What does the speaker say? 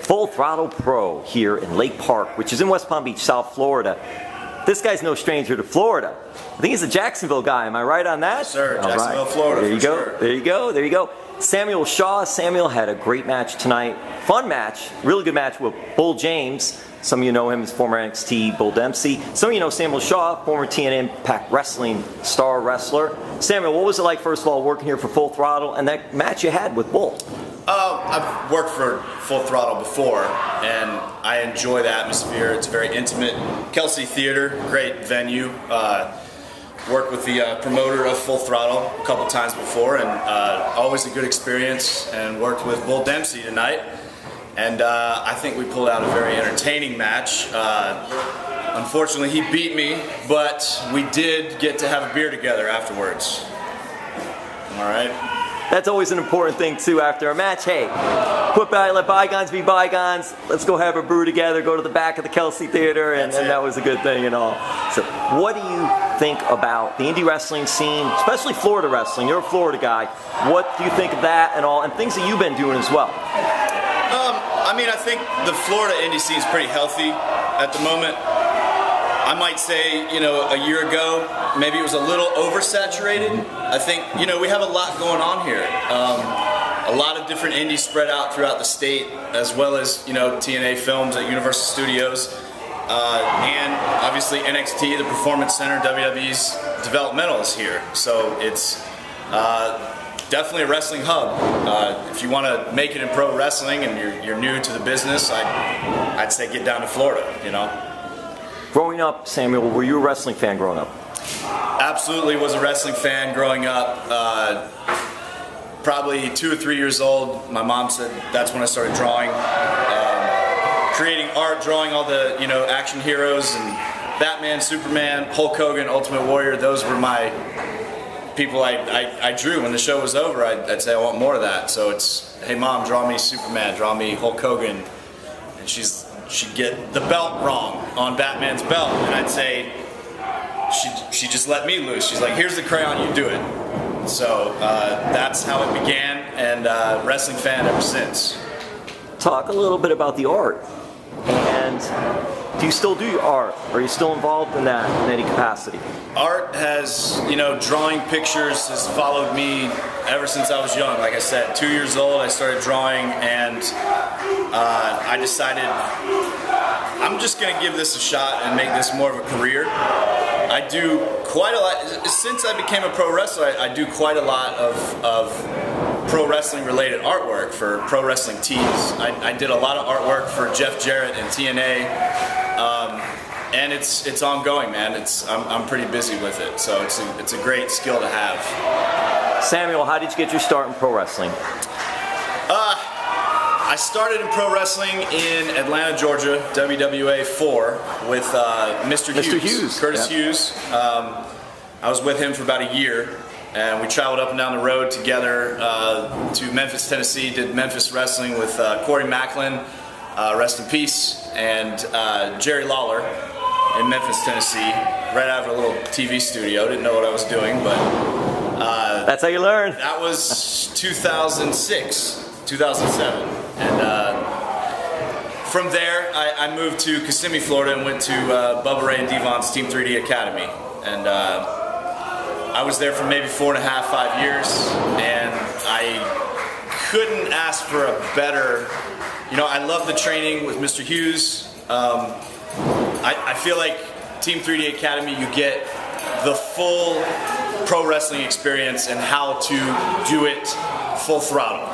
Full Throttle Pro here in Lake Park, which is in West Palm Beach, South Florida. This guy's no stranger to Florida. I think he's a Jacksonville guy. Am I right on that? Yes, sir. Jacksonville, Florida. There you go. Sure. There you go. There you go. Samuel Shaw. Samuel had a great match tonight. Fun match. Really good match with Bull James. Some of you know him as former NXT Bull Dempsey. Some of you know Samuel Shaw, former TNA Impact Wrestling star wrestler. Samuel, what was it like, first of all, working here for Full Throttle and that match you had with Bull? I've worked for Full Throttle before, and I enjoy the atmosphere. It's very intimate. Kelsey Theater, great venue. Worked with the promoter of Full Throttle a couple times before, and always a good experience. And worked with Bull Dempsey tonight, and I think we pulled out a very entertaining match. Unfortunately, he beat me, but we did get to have a beer together afterwards. All right. That's always an important thing too after a match. Hey, let bygones be bygones. Let's go have a brew together, go to the back of the Kelsey Theater, and that was a good thing and all. So what do you think about the indie wrestling scene, especially Florida wrestling? You're a Florida guy. What do you think of that and all, and things that you've been doing as well? I mean, I think the Florida indie scene is pretty healthy at the moment. I might say, you know, a year ago, maybe it was a little oversaturated. I think, you know, we have a lot going on here. A lot of different indies spread out throughout the state, as well as, you know, TNA Films at Universal Studios. And obviously NXT, the Performance Center, WWE's developmental is here. So it's definitely a wrestling hub. If you want to make it in pro wrestling and you're new to the business, I'd say get down to Florida, you know. Growing up, Samuel, were you a wrestling fan growing up? Absolutely was a wrestling fan growing up. Probably 2 or 3 years old, my mom said that's when I started drawing. Creating art, drawing all the, you know, action heroes and Batman, Superman, Hulk Hogan, Ultimate Warrior. Those were my people I drew. When the show was over, I'd say I want more of that. So it's, hey mom, draw me Superman, draw me Hulk Hogan. And she'd get the belt wrong on Batman's belt, and I'd say, she just let me loose. She's like, here's the crayon, you do it. So that's how it began, and wrestling fan ever since. Talk a little bit about the art, and do you still do art? Are you still involved in that in any capacity? Art has, you know, drawing pictures has followed me ever since I was young. Like I said, 2 years old, I started drawing, and I decided I'm just going to give this a shot and make this more of a career. I do quite a lot, since I became a pro wrestler, I do quite a lot of pro wrestling related artwork for pro wrestling tees. I did a lot of artwork for Jeff Jarrett and TNA, and it's ongoing, man. I'm pretty busy with it, so it's a great skill to have. Samuel, how did you get your start in pro wrestling? I started in pro wrestling in Atlanta, Georgia, WWA 4 with Mr. Hughes. Curtis Hughes. I was with him for about a year, and we traveled up and down the road together to Memphis, Tennessee, did Memphis wrestling with Corey Macklin, rest in peace, and Jerry Lawler in Memphis, Tennessee, right out of a little TV studio. Didn't know what I was doing, but that's how you learn. That was 2006, 2007. And from there, I moved to Kissimmee, Florida, and went to Bubba Ray and Devon's Team 3D Academy. And I was there for maybe 4.5, 5 years, and I couldn't ask for a better, you know, I love the training with Mr. Hughes. I feel like Team 3D Academy, you get the full pro wrestling experience and how to do it full throttle.